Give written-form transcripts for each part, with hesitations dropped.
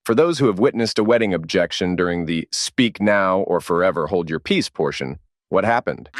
For those who have witnessed a wedding objection during the speak now or forever hold your peace portion, what happened?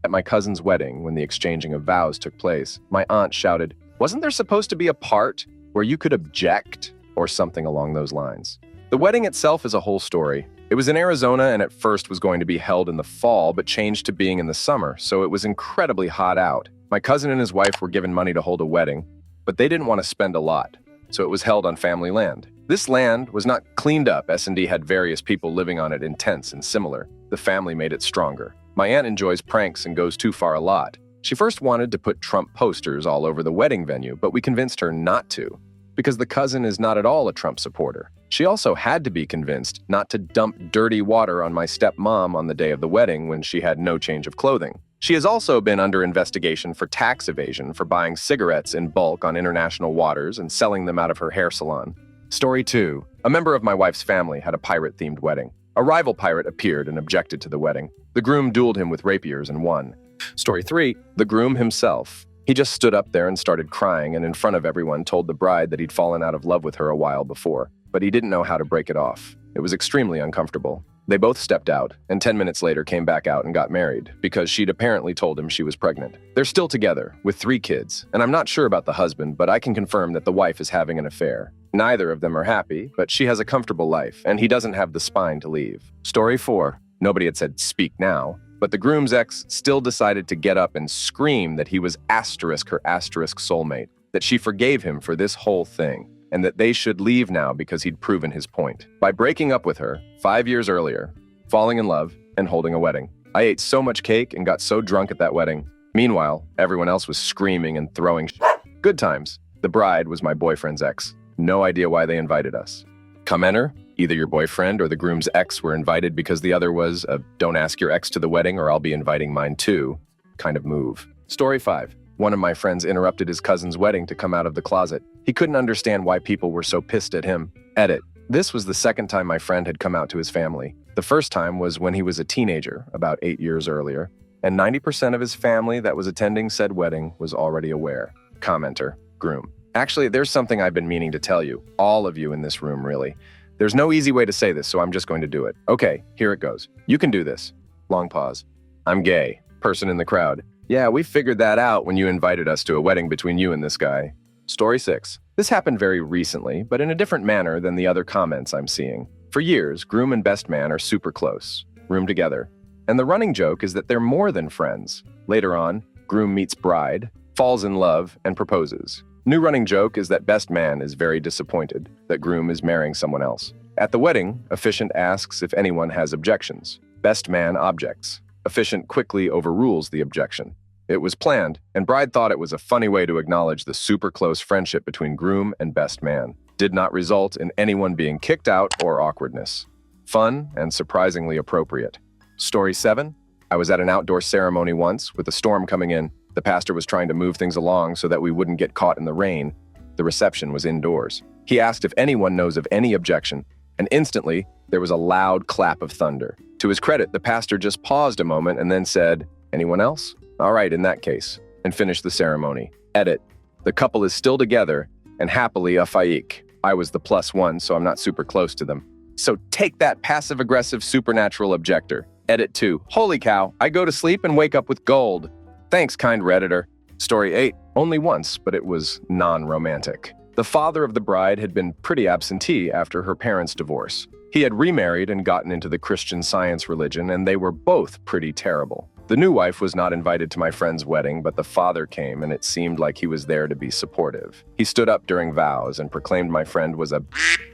At my cousin's wedding, when the exchanging of vows took place, my aunt shouted, "Wasn't there supposed to be a part where you could object?" or something along those lines. The wedding itself is a whole story. It was in Arizona and at first was going to be held in the fall, but changed to being in the summer, so it was incredibly hot out. My cousin and his wife were given money to hold a wedding, but they didn't want to spend a lot, so it was held on family land. This land was not cleaned up. S&D had various people living on it in tents and similar. The family made it stronger. My aunt enjoys pranks and goes too far a lot. She first wanted to put Trump posters all over the wedding venue, but we convinced her not to, because the cousin is not at all a Trump supporter. She also had to be convinced not to dump dirty water on my stepmom on the day of the wedding when she had no change of clothing. She has also been under investigation for tax evasion for buying cigarettes in bulk on international waters and selling them out of her hair salon. Story 2. A member of my wife's family had a pirate-themed wedding. A rival pirate appeared and objected to the wedding. The groom dueled him with rapiers and won. Story 3. The groom himself. He just stood up there and started crying and in front of everyone told the bride that he'd fallen out of love with her a while before, but he didn't know how to break it off. It was extremely uncomfortable. They both stepped out, and 10 minutes later came back out and got married, because she'd apparently told him she was pregnant. They're still together, with 3 kids, and I'm not sure about the husband, but I can confirm that the wife is having an affair. Neither of them are happy, but she has a comfortable life, and he doesn't have the spine to leave. Story 4. Nobody had said speak now, but the groom's ex still decided to get up and scream that he was her soulmate, that she forgave him for this whole thing, and that they should leave now because he'd proven his point. By breaking up with her 5 years earlier, falling in love, and holding a wedding. I ate so much cake and got so drunk at that wedding. Meanwhile, everyone else was screaming and throwing shit. Good times. The bride was my boyfriend's ex. No idea why they invited us. Commenter, either your boyfriend or the groom's ex were invited because the other was a "don't ask your ex to the wedding or I'll be inviting mine too" kind of move. Story 5. One of my friends interrupted his cousin's wedding to come out of the closet. He couldn't understand why people were so pissed at him. Edit. This was the second time my friend had come out to his family. The first time was when he was a teenager, about 8 years earlier, and 90% of his family that was attending said wedding was already aware. Commenter, groom. Actually, there's something I've been meaning to tell you, all of you in this room, really. There's no easy way to say this, so I'm just going to do it. Okay, here it goes. You can do this. Long pause. I'm gay. Person in the crowd. Yeah, we figured that out when you invited us to a wedding between you and this guy. Story 6. This happened very recently, but in a different manner than the other comments I'm seeing. For years, groom and best man are super close, room together. And the running joke is that they're more than friends. Later on, groom meets bride, falls in love, and proposes. New running joke is that best man is very disappointed that groom is marrying someone else. At the wedding, officiant asks if anyone has objections. Best man objects. Officiant quickly overrules the objection. It was planned, and bride thought it was a funny way to acknowledge the super close friendship between groom and best man. Did not result in anyone being kicked out or awkwardness. Fun and surprisingly appropriate. Story 7. I was at an outdoor ceremony once with a storm coming in. The pastor was trying to move things along so that we wouldn't get caught in the rain. The reception was indoors. He asked if anyone knows of any objection, and instantly, there was a loud clap of thunder. To his credit, the pastor just paused a moment and then said, "Anyone else? All right, in that case," and finished the ceremony. Edit. The couple is still together, and happily afaik. I was the +1, so I'm not super close to them. So take that passive-aggressive supernatural objector. Edit 2. Holy cow, I go to sleep and wake up with gold. Thanks, kind Redditor. Story 8. Only once, but it was non-romantic. The father of the bride had been pretty absentee after her parents' divorce. He had remarried and gotten into the Christian Science religion, and they were both pretty terrible. The new wife was not invited to my friend's wedding, but the father came, and it seemed like he was there to be supportive. He stood up during vows and proclaimed my friend was a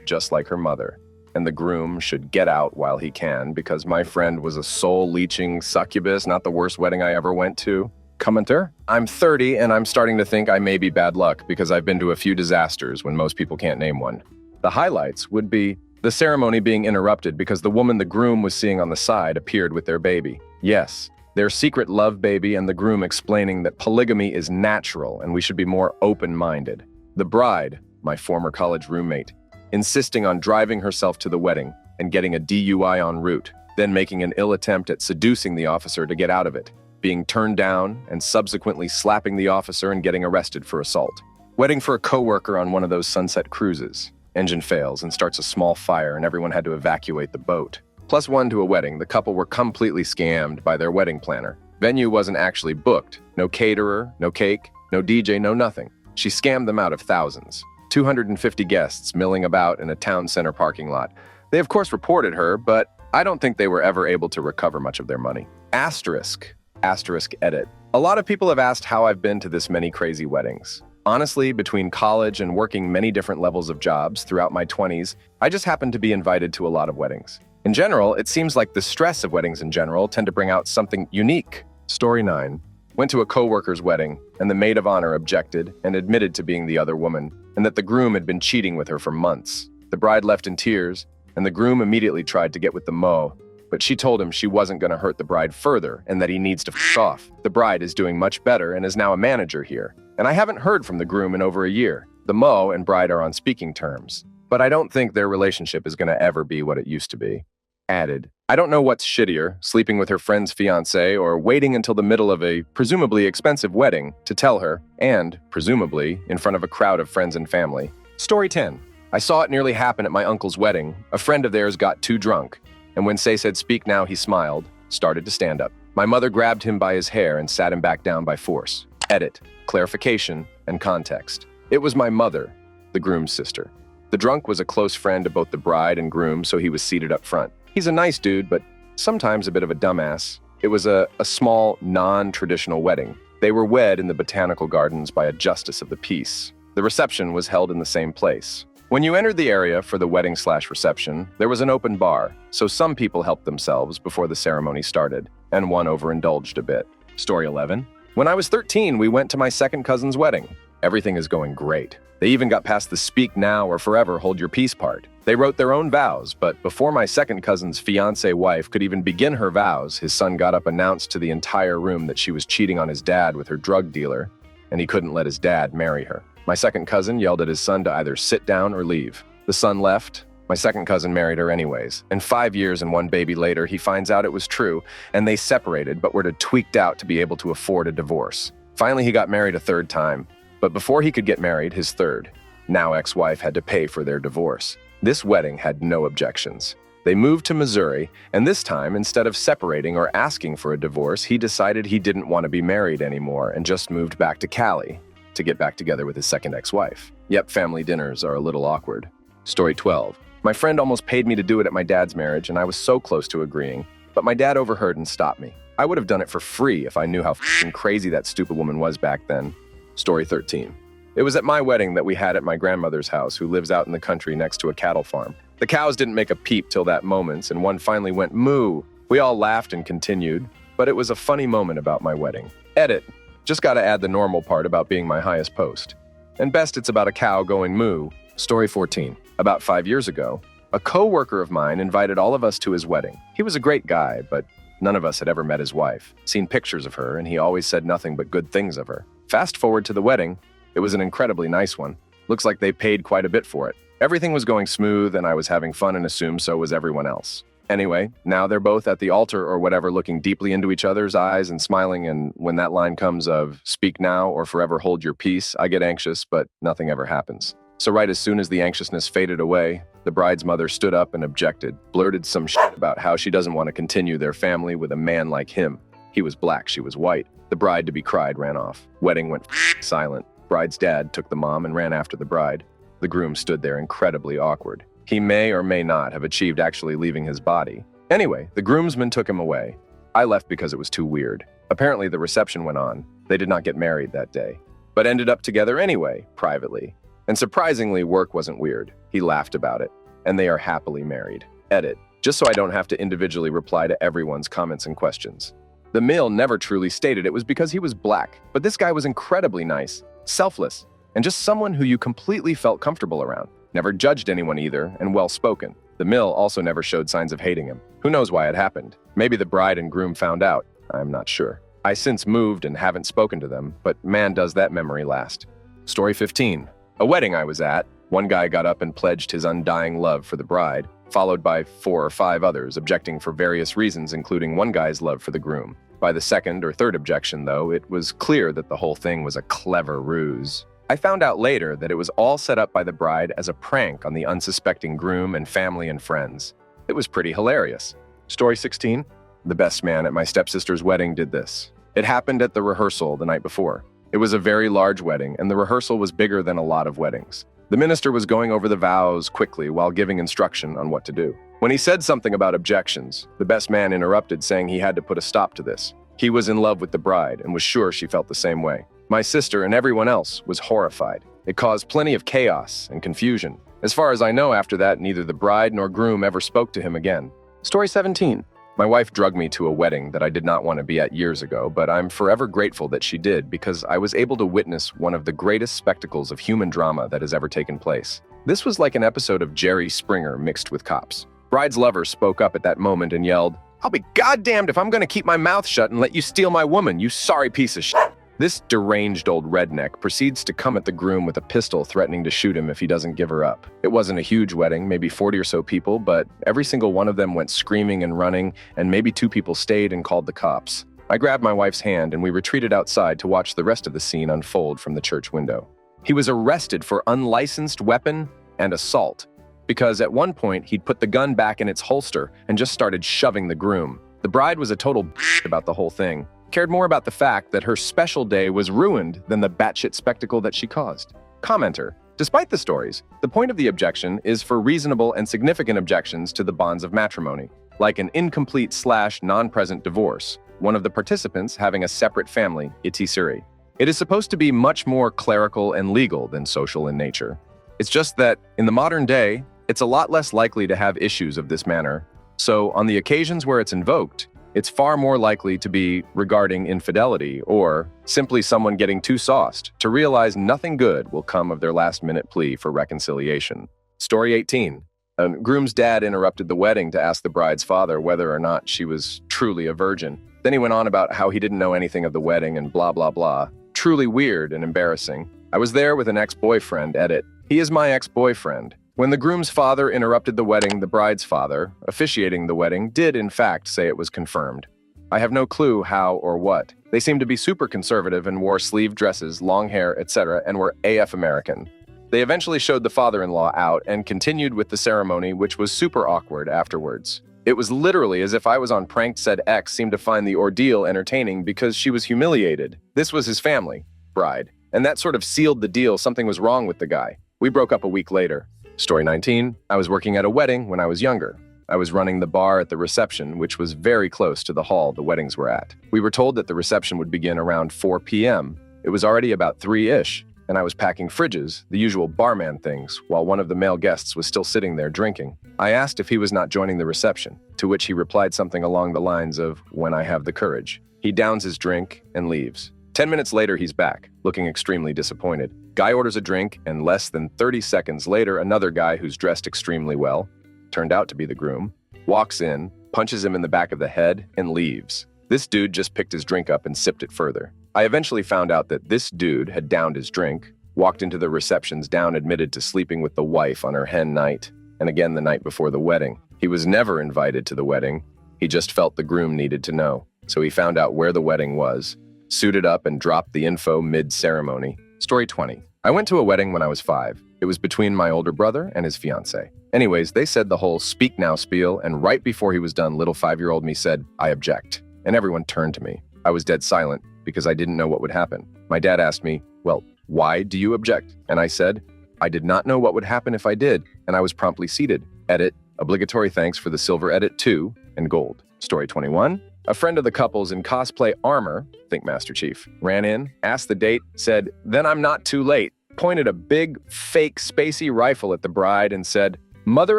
just like her mother, and the groom should get out while he can because my friend was a soul-leeching succubus, not the worst wedding I ever went to. Commenter, I'm 30 and I'm starting to think I may be bad luck because I've been to a few disasters when most people can't name one. The highlights would be the ceremony being interrupted because the woman the groom was seeing on the side appeared with their baby. Yes, their secret love baby, and the groom explaining that polygamy is natural and we should be more open-minded. The bride, my former college roommate, insisting on driving herself to the wedding and getting a DUI en route, then making an ill attempt at seducing the officer to get out of it, being turned down and subsequently slapping the officer and getting arrested for assault. Wedding for a coworker on one of those sunset cruises. Engine fails and starts a small fire and everyone had to evacuate the boat. +1 to a wedding, the couple were completely scammed by their wedding planner. Venue wasn't actually booked. No caterer, no cake, no DJ, no nothing. She scammed them out of thousands. 250 guests milling about in a town center parking lot. They of course reported her, but I don't think they were ever able to recover much of their money. Asterisk edit. A lot of people have asked how I've been to this many crazy weddings. Honestly, between college and working many different levels of jobs throughout my 20s, I just happened to be invited to a lot of weddings. In general, it seems like the stress of weddings in general tend to bring out something unique. Story 9. Went to a coworker's wedding, and the maid of honor objected and admitted to being the other woman, and that the groom had been cheating with her for months. The bride left in tears, and the groom immediately tried to get with the mo, but she told him she wasn't going to hurt the bride further and that he needs to f off. The bride is doing much better and is now a manager here, and I haven't heard from the groom in over a year. The mo and bride are on speaking terms, but I don't think their relationship is going to ever be what it used to be. Added, I don't know what's shittier, sleeping with her friend's fiancé or waiting until the middle of a presumably expensive wedding to tell her, and, presumably, in front of a crowd of friends and family. Story 10. I saw it nearly happen at my uncle's wedding. A friend of theirs got too drunk, and when Say said speak now, he smiled, started to stand up. My mother grabbed him by his hair and sat him back down by force. Edit, clarification, and context. It was my mother, the groom's sister. The drunk was a close friend of both the bride and groom, so he was seated up front. He's a nice dude, but sometimes a bit of a dumbass. It was a small, non-traditional wedding. They were wed in the botanical gardens by a justice of the peace. The reception was held in the same place. When you entered the area for the wedding/reception, there was an open bar, so some people helped themselves before the ceremony started, and one overindulged a bit. Story 11. When I was 13, we went to my second cousin's wedding. Everything is going great. They even got past the speak now or forever hold your peace part. They wrote their own vows, but before my second cousin's fiancé wife could even begin her vows, his son got up and announced to the entire room that she was cheating on his dad with her drug dealer, and he couldn't let his dad marry her. My second cousin yelled at his son to either sit down or leave. The son left. My second cousin married her anyways. And 5 years and one baby later, he finds out it was true, and they separated, but were tweaked out to be able to afford a divorce. Finally, he got married a third time. But before he could get married, his third, now ex-wife, had to pay for their divorce. This wedding had no objections. They moved to Missouri, and this time, instead of separating or asking for a divorce, he decided he didn't want to be married anymore and just moved back to Cali to get back together with his second ex-wife. Yep, family dinners are a little awkward. Story 12. My friend almost paid me to do it at my dad's marriage, and I was so close to agreeing, but my dad overheard and stopped me. I would have done it for free if I knew how f***ing crazy that stupid woman was back then. Story 13. It was at my wedding that we had at my grandmother's house, who lives out in the country next to a cattle farm. The cows didn't make a peep till that moment, and one finally went moo. We all laughed and continued, but it was a funny moment about my wedding. Edit. Just gotta add the normal part about being my highest post. And best it's about a cow going moo. Story 14. About 5 years ago, a co-worker of mine invited all of us to his wedding. He was a great guy, but none of us had ever met his wife, seen pictures of her, and he always said nothing but good things of her. Fast forward to the wedding. It was an incredibly nice one. Looks like they paid quite a bit for it. Everything was going smooth, and I was having fun and assumed so was everyone else. Anyway, now they're both at the altar or whatever, looking deeply into each other's eyes and smiling, and when that line comes of speak now or forever hold your peace, I get anxious, but nothing ever happens. So right as soon as the anxiousness faded away, the bride's mother stood up and objected, blurted some shit about how she doesn't want to continue their family with a man like him. He was black, she was white. The bride-to-be-cried ran off. Wedding went silent. Bride's dad took the mom and ran after the bride. The groom stood there incredibly awkward. He may or may not have achieved actually leaving his body. Anyway, the groomsmen took him away. I left because it was too weird. Apparently the reception went on. They did not get married that day, but ended up together anyway, privately. And surprisingly, work wasn't weird. He laughed about it, and they are happily married. Edit. Just so I don't have to individually reply to everyone's comments and questions. The male never truly stated it was because he was black, but this guy was incredibly nice, selfless, and just someone who you completely felt comfortable around. Never judged anyone either, and well-spoken. The mill also never showed signs of hating him. Who knows why it happened? Maybe the bride and groom found out. I'm not sure. I since moved and haven't spoken to them, but man does that memory last. Story 15. A wedding I was at. One guy got up and pledged his undying love for the bride, followed by 4 or 5 others objecting for various reasons, including one guy's love for the groom. By the second or third objection, though, it was clear that the whole thing was a clever ruse. I found out later that it was all set up by the bride as a prank on the unsuspecting groom and family and friends. It was pretty hilarious. Story 16. The best man at my stepsister's wedding did this. It happened at the rehearsal the night before. It was a very large wedding, and the rehearsal was bigger than a lot of weddings. The minister was going over the vows quickly while giving instruction on what to do. When he said something about objections, the best man interrupted, saying he had to put a stop to this. He was in love with the bride and was sure she felt the same way. My sister and everyone else was horrified. It caused plenty of chaos and confusion. As far as I know, after that, neither the bride nor groom ever spoke to him again. Story 17. My wife drugged me to a wedding that I did not want to be at years ago, but I'm forever grateful that she did because I was able to witness one of the greatest spectacles of human drama that has ever taken place. This was like an episode of Jerry Springer mixed with cops. Bride's lover spoke up at that moment and yelled, "I'll be goddamned if I'm going to keep my mouth shut and let you steal my woman, you sorry piece of shit." This deranged old redneck proceeds to come at the groom with a pistol, threatening to shoot him if he doesn't give her up. It wasn't a huge wedding, maybe 40 or so people, but every single one of them went screaming and running, and maybe 2 people stayed and called the cops. I grabbed my wife's hand and we retreated outside to watch the rest of the scene unfold from the church window. He was arrested for unlicensed weapon and assault, because at one point he'd put the gun back in its holster and just started shoving the groom. The bride was a total bitch about the whole thing. Cared more about the fact that her special day was ruined than the batshit spectacle that she caused. Commenter. Despite the stories, the point of the objection is for reasonable and significant objections to the bonds of matrimony, like an incomplete/non-present divorce, one of the participants having a separate family, etc. It is supposed to be much more clerical and legal than social in nature. It's just that, in the modern day, it's a lot less likely to have issues of this manner, so on the occasions where it's invoked, it's far more likely to be regarding infidelity or simply someone getting too sauced to realize nothing good will come of their last-minute plea for reconciliation. Story 18. A groom's dad interrupted the wedding to ask the bride's father whether or not she was truly a virgin. Then he went on about how he didn't know anything of the wedding and blah, blah, blah. Truly weird and embarrassing. I was there with an ex-boyfriend, edit. He is my ex-boyfriend. When the groom's father interrupted the wedding, the bride's father, officiating the wedding, did in fact say it was confirmed. I have no clue how or what. They seemed to be super conservative and wore sleeve dresses, long hair, etc., and were AF American. They eventually showed the father-in-law out and continued with the ceremony, which was super awkward afterwards. It was literally as if I was on Pranked Said X seemed to find the ordeal entertaining because she was humiliated. This was his family, bride, and that sort of sealed the deal. Something was wrong with the guy. We broke up a week later. Story 19. I was working at a wedding when I was younger. I was running the bar at the reception, which was very close to the hall the weddings were at. We were told that the reception would begin around 4 p.m. It was already about 3-ish, and I was packing fridges, the usual barman things, while one of the male guests was still sitting there drinking. I asked if he was not joining the reception, to which he replied something along the lines of, "When I have the courage." He downs his drink and leaves. 10 minutes later, he's back, looking extremely disappointed. Guy orders a drink, and less than 30 seconds later, another guy who's dressed extremely well, turned out to be the groom, walks in, punches him in the back of the head, and leaves. This dude just picked his drink up and sipped it further. I eventually found out that this dude had downed his drink, walked into the reception's down, admitted to sleeping with the wife on her hen night, and again the night before the wedding. He was never invited to the wedding. He just felt the groom needed to know, so he found out where the wedding was, suited up and dropped the info mid-ceremony. Story 20. I went to a wedding when I was 5. It was between my older brother and his fiancée. Anyways, they said the whole speak now spiel, and right before he was done, little 5-year-old me said, "I object." And everyone turned to me. I was dead silent because I didn't know what would happen. My dad asked me, "Well, why do you object?" And I said, "I did not know what would happen if I did," and I was promptly seated. Edit. Obligatory thanks for the silver edit 2 and gold. Story 21. A friend of the couple's in cosplay armor, think Master Chief, ran in, asked the date, said, "Then I'm not too late," pointed a big, fake, spacey rifle at the bride and said, "Mother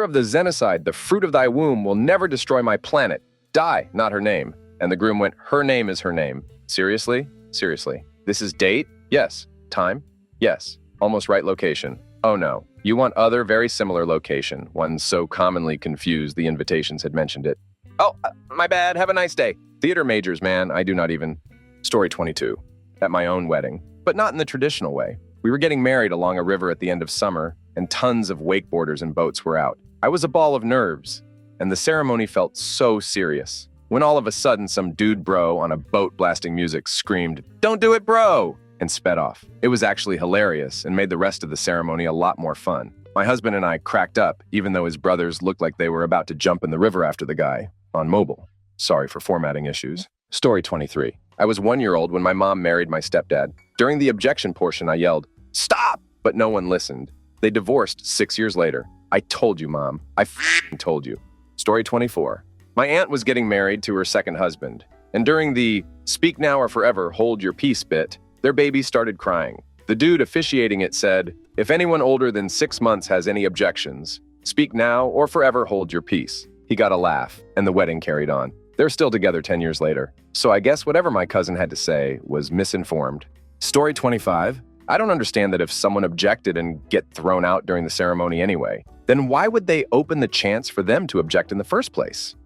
of the Xenocide, the fruit of thy womb will never destroy my planet. Die, not her name." And the groom went, "Her name is her name." Seriously? Seriously. This is date? Yes. Time? Yes. Almost right location. Oh no. You want other very similar location, one so commonly confused the invitations had mentioned it. Oh, my bad. Have a nice day. Theater majors, man. I do not even. Story 22. At my own wedding, but not in the traditional way. We were getting married along a river at the end of summer, and tons of wakeboarders and boats were out. I was a ball of nerves, and the ceremony felt so serious. When all of a sudden some dude bro on a boat blasting music screamed, "Don't do it, bro!" and sped off. It was actually hilarious and made the rest of the ceremony a lot more fun. My husband and I cracked up, even though his brothers looked like they were about to jump in the river after the guy, on mobile. Sorry for formatting issues. Story 23. I was 1 year old when my mom married my stepdad. During the objection portion, I yelled, "Stop!" But no one listened. They divorced 6 years later. I told you, Mom. I told you. Story 24. My aunt was getting married to her second husband, and during the "speak now or forever, hold your peace" bit, their baby started crying. The dude officiating it said, "If anyone older than 6 months has any objections, speak now or forever hold your peace." He got a laugh, and the wedding carried on. They're still together 10 years later. So I guess whatever my cousin had to say was misinformed. Story 25. I don't understand that if someone objected and get thrown out during the ceremony anyway, then why would they open the chance for them to object in the first place?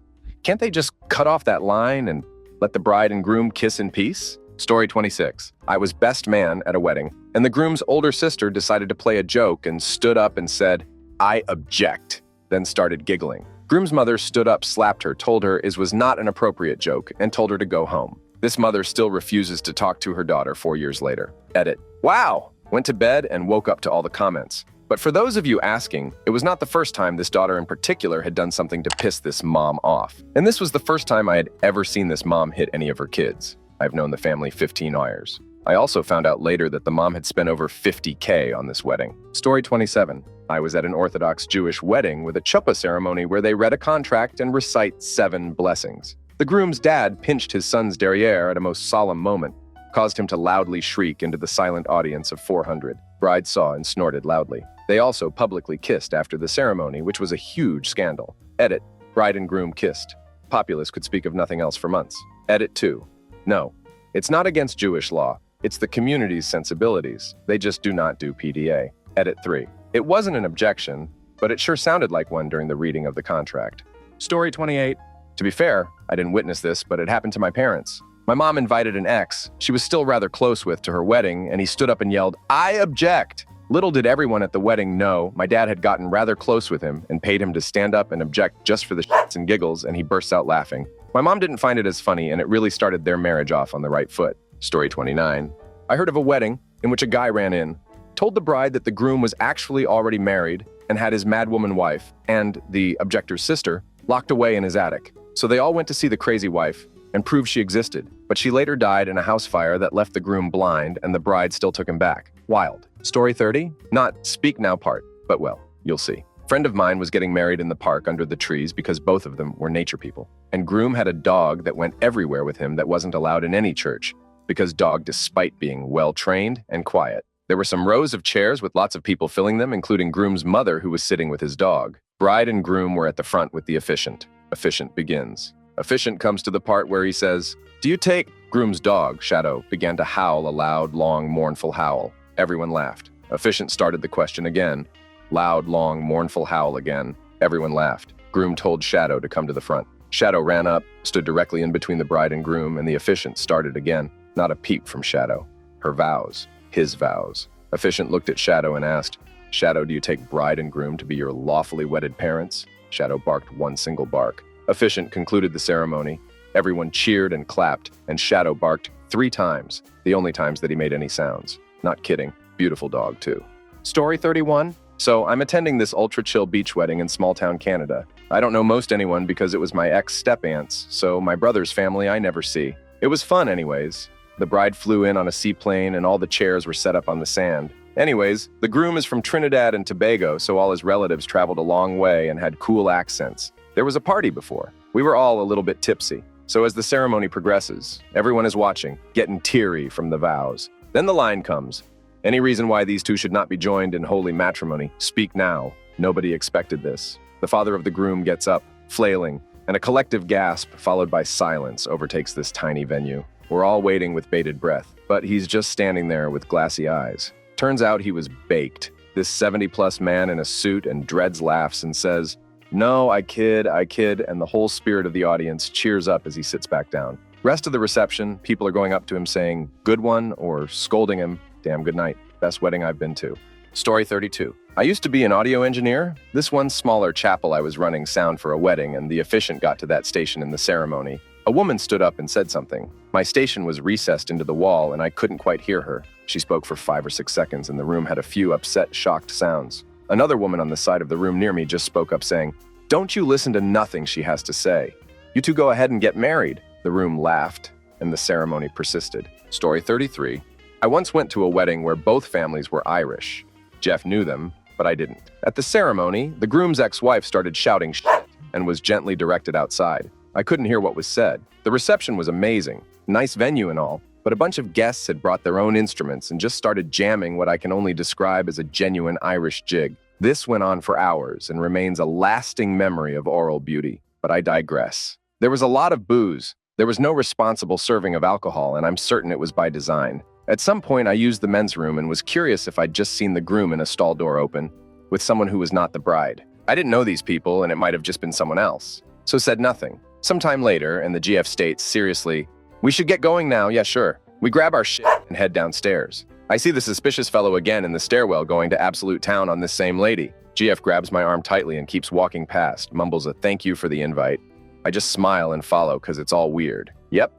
Can't they just cut off that line and let the bride and groom kiss in peace? Story 26. I was best man at a wedding, and the groom's older sister decided to play a joke and stood up and said, "I object," then started giggling. Groom's mother stood up, slapped her, told her it was not an appropriate joke, and told her to go home. This mother still refuses to talk to her daughter 4 years later. Edit. Wow! Went to bed and woke up to all the comments. But for those of you asking, it was not the first time this daughter in particular had done something to piss this mom off. And this was the first time I had ever seen this mom hit any of her kids. I've known the family 15 years. I also found out later that the mom had spent over $50K on this wedding. Story 27. I was at an Orthodox Jewish wedding with a chuppah ceremony where they read a contract and recite 7 blessings. The groom's dad pinched his son's derriere at a most solemn moment, caused him to loudly shriek into the silent audience of 400. Bride saw and snorted loudly. They also publicly kissed after the ceremony, which was a huge scandal. Edit. Bride and groom kissed. Populace could speak of nothing else for months. Edit 2. No, it's not against Jewish law. It's the community's sensibilities. They just do not do PDA. Edit 3. It wasn't an objection, but it sure sounded like one during the reading of the contract. Story 28. To be fair, I didn't witness this, but it happened to my parents. My mom invited an ex she was still rather close with to her wedding, and he stood up and yelled, "I object!" Little did everyone at the wedding know my dad had gotten rather close with him and paid him to stand up and object just for the shits and giggles, and he bursts out laughing. My mom didn't find it as funny, and it really started their marriage off on the right foot. Story 29. I heard of a wedding in which a guy ran in, told the bride that the groom was actually already married and had his madwoman wife and the objector's sister locked away in his attic. So they all went to see the crazy wife and proved she existed, but she later died in a house fire that left the groom blind, and the bride still took him back. Wild. Story 30? Not speak now part, but well, you'll see. Friend of mine was getting married in the park under the trees because both of them were nature people. And groom had a dog that went everywhere with him that wasn't allowed in any church, because dog despite being well-trained and quiet. There were some rows of chairs with lots of people filling them, including groom's mother who was sitting with his dog. Bride and groom were at the front with the officiant. Officiant begins. Officiant comes to the part where he says, "Do you take?" Groom's dog, Shadow, began to howl a loud, long, mournful howl. Everyone laughed. Officiant started the question again. Loud, long, mournful howl again. Everyone laughed. Groom told Shadow to come to the front. Shadow ran up, stood directly in between the bride and groom, and the officiant started again. Not a peep from Shadow. Her vows. His vows. Officiant looked at Shadow and asked, "Shadow, do you take bride and groom to be your lawfully wedded parents?" Shadow barked one single bark. Officiant concluded the ceremony. Everyone cheered and clapped, and Shadow barked 3 times, the only times that he made any sounds. Not kidding. Beautiful dog, too. Story 31. So I'm attending this ultra-chill beach wedding in small-town Canada. I don't know most anyone because it was my ex-step-aunts, so my brother's family I never see. It was fun anyways. The bride flew in on a seaplane and all the chairs were set up on the sand. Anyways, the groom is from Trinidad and Tobago, so all his relatives traveled a long way and had cool accents. There was a party before. We were all a little bit tipsy. So as the ceremony progresses, everyone is watching, getting teary from the vows. Then the line comes. Any reason why these two should not be joined in holy matrimony? Speak now. Nobody expected this. The father of the groom gets up, flailing, and a collective gasp followed by silence overtakes this tiny venue. We're all waiting with bated breath, but he's just standing there with glassy eyes. Turns out he was baked. This 70-plus man in a suit and dreads laughs and says, "No, I kid," and the whole spirit of the audience cheers up as he sits back down. Rest of the reception, people are going up to him saying, "Good one," or scolding him, "Damn good night. Best wedding I've been to." Story 32. I used to be an audio engineer. This one smaller chapel I was running sound for a wedding, and the officiant got to that station in the ceremony. A woman stood up and said something. My station was recessed into the wall and I couldn't quite hear her. She spoke for 5 or 6 seconds and the room had a few upset, shocked sounds. Another woman on the side of the room near me just spoke up saying, "Don't you listen to nothing she has to say. You two go ahead and get married." The room laughed and the ceremony persisted. Story 33. I once went to a wedding where both families were Irish. Jeff knew them, but I didn't. At the ceremony, the groom's ex-wife started shouting shit and was gently directed outside. I couldn't hear what was said. The reception was amazing, nice venue and all, but a bunch of guests had brought their own instruments and just started jamming what I can only describe as a genuine Irish jig. This went on for hours and remains a lasting memory of oral beauty, but I digress. There was a lot of booze. There was no responsible serving of alcohol, and I'm certain it was by design. At some point, I used the men's room and was curious if I'd just seen the groom in a stall door open with someone who was not the bride. I didn't know these people, and it might have just been someone else, so said nothing. Sometime later, and the GF states, seriously, "We should get going now, yeah sure." We grab our shit and head downstairs. I see the suspicious fellow again in the stairwell going to absolute town on this same lady. GF grabs my arm tightly and keeps walking past, mumbles a thank you for the invite. I just smile and follow because it's all weird. Yep,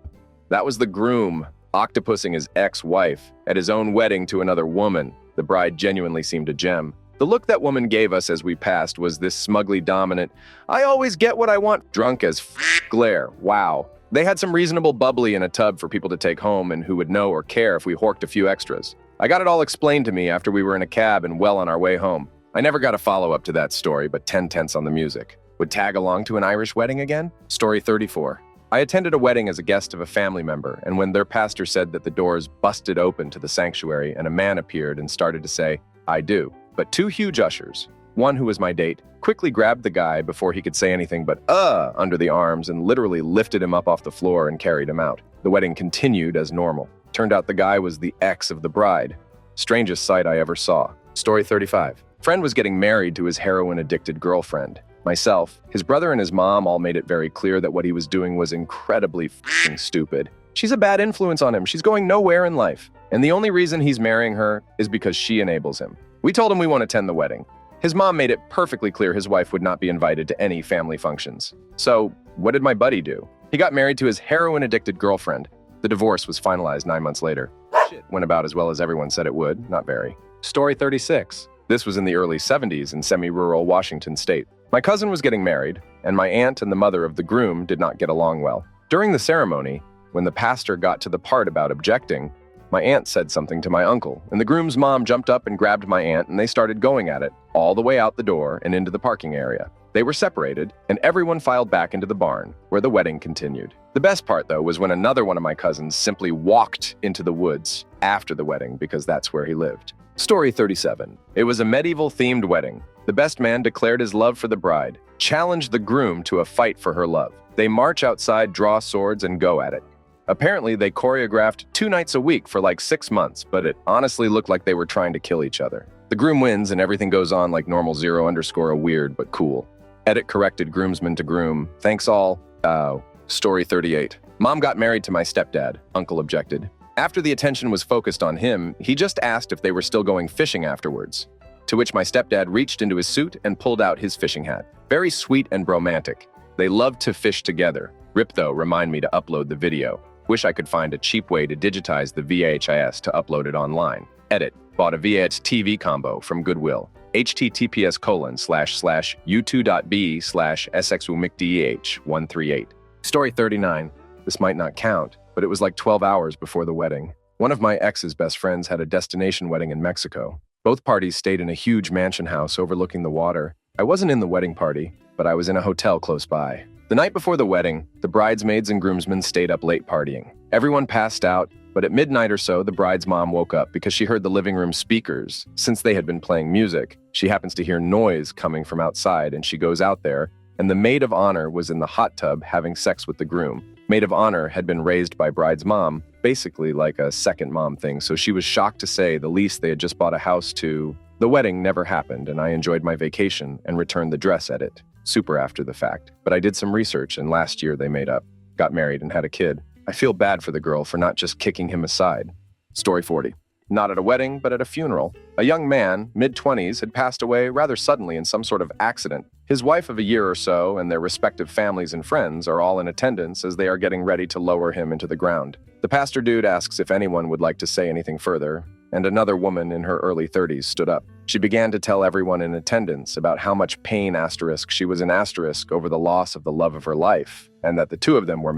that was the groom, octopusing his ex-wife at his own wedding to another woman. The bride genuinely seemed a gem. The look that woman gave us as we passed was this smugly dominant, "I always get what I want," drunk as glare. Wow. They had some reasonable bubbly in a tub for people to take home and who would know or care if we horked a few extras. I got it all explained to me after we were in a cab and well on our way home. I never got a follow-up to that story, but 10 tenths on the music. Would tag along to an Irish wedding again? Story 34. I attended a wedding as a guest of a family member, and when their pastor said that the doors busted open to the sanctuary and a man appeared and started to say, "I do," but 2 huge ushers, one who was my date, quickly grabbed the guy before he could say anything but under the arms and literally lifted him up off the floor and carried him out. The wedding continued as normal. Turned out the guy was the ex of the bride. Strangest sight I ever saw. Story 35. Friend was getting married to his heroin-addicted girlfriend. Myself, his brother and his mom all made it very clear that what he was doing was incredibly f***ing stupid. She's a bad influence on him. She's going nowhere in life. And the only reason he's marrying her is because she enables him. We told him we won't attend the wedding. His mom made it perfectly clear his wife would not be invited to any family functions. So, what did my buddy do? He got married to his heroin-addicted girlfriend. The divorce was finalized 9 months later. Shit went about as well as everyone said it would, not very. Story 36. This was in the early 70s in semi-rural Washington state. My cousin was getting married, and my aunt and the mother of the groom did not get along well. During the ceremony, when the pastor got to the part about objecting, my aunt said something to my uncle, and the groom's mom jumped up and grabbed my aunt, and they started going at it, all the way out the door and into the parking area. They were separated, and everyone filed back into the barn, where the wedding continued. The best part, though, was when another one of my cousins simply walked into the woods after the wedding because that's where he lived. Story 37. It was a medieval-themed wedding. The best man declared his love for the bride, challenged the groom to a fight for her love. They march outside, draw swords, and go at it. Apparently, they choreographed 2 nights a week for like 6 months, but it honestly looked like they were trying to kill each other. The groom wins, and everything goes on like normal 0_ weird but cool. Edit corrected groomsman to groom. Thanks all. Story 38. Mom got married to my stepdad. Uncle objected. After the attention was focused on him, he just asked if they were still going fishing afterwards. To which my stepdad reached into his suit and pulled out his fishing hat. Very sweet and romantic. They loved to fish together. Rip though, remind me to upload the video. Wish I could find a cheap way to digitize the VHS to upload it online. Edit. Bought a VHS TV combo from Goodwill. https://u2.b/sxumicdeh138. Story 39. This might not count, but it was like 12 hours before the wedding. One of my ex's best friends had a destination wedding in Mexico. Both parties stayed in a huge mansion house overlooking the water. I wasn't in the wedding party, but I was in a hotel close by. The night before the wedding, the bridesmaids and groomsmen stayed up late partying. Everyone passed out, but at midnight or so, the bride's mom woke up because she heard the living room speakers. Since they had been playing music, she happens to hear noise coming from outside, and she goes out there, and the maid of honor was in the hot tub having sex with the groom. Maid of honor had been raised by bride's mom, basically like a second mom thing, so she was shocked to say the least they had just bought a house to. The wedding never happened, and I enjoyed my vacation and returned the dress edit. Super after the fact. But I did some research, and last year they made up, got married, and had a kid. I feel bad for the girl for not just kicking him aside. Story 40. Not at a wedding, but at a funeral. A young man, mid-20s, had passed away rather suddenly in some sort of accident. His wife of a year or so and their respective families and friends are all in attendance as they are getting ready to lower him into the ground. The pastor dude asks if anyone would like to say anything further, and another woman in her early 30s stood up. She began to tell everyone in attendance about how much pain she was in over the loss of the love of her life, and that the two of them were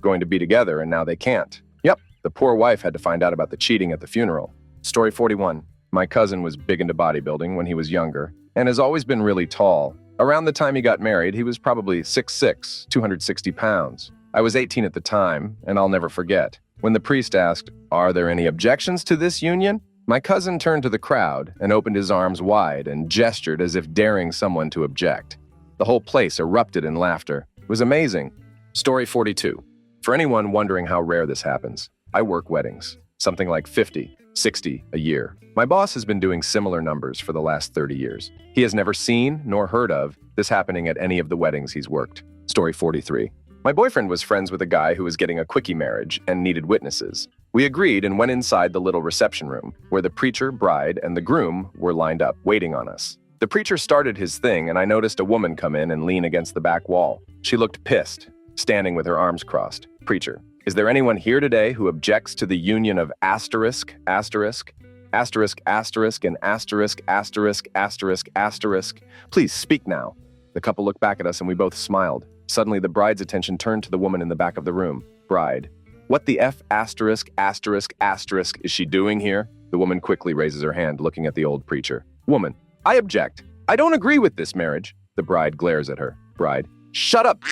going to be together and now they can't. Yep, the poor wife had to find out about the cheating at the funeral. Story 41. My cousin was big into bodybuilding when he was younger, and has always been really tall. Around the time he got married, he was probably 6'6", 260 pounds. I was 18 at the time, and I'll never forget. When the priest asked, "Are there any objections to this union?" my cousin turned to the crowd and opened his arms wide and gestured as if daring someone to object. The whole place erupted in laughter. It was amazing. Story 42. For anyone wondering how rare this happens, I work weddings. Something like 50, 60 a year. My boss has been doing similar numbers for the last 30 years. He has never seen nor heard of this happening at any of the weddings he's worked. Story 43. My boyfriend was friends with a guy who was getting a quickie marriage and needed witnesses. We agreed and went inside the little reception room, where the preacher, bride, and the groom were lined up, waiting on us. The preacher started his thing, and I noticed a woman come in and lean against the back wall. She looked pissed, standing with her arms crossed. Preacher: "Is there anyone here today who objects to the union of asterisk, asterisk, asterisk, asterisk, and asterisk, asterisk, asterisk, asterisk? Please speak now." The couple looked back at us and we both smiled. Suddenly, the bride's attention turned to the woman in the back of the room. Bride: "What the F asterisk, asterisk, asterisk is she doing here?" The woman quickly raises her hand, looking at the old preacher. Woman: "I object. I don't agree with this marriage." The bride glares at her. Bride: "Shut up.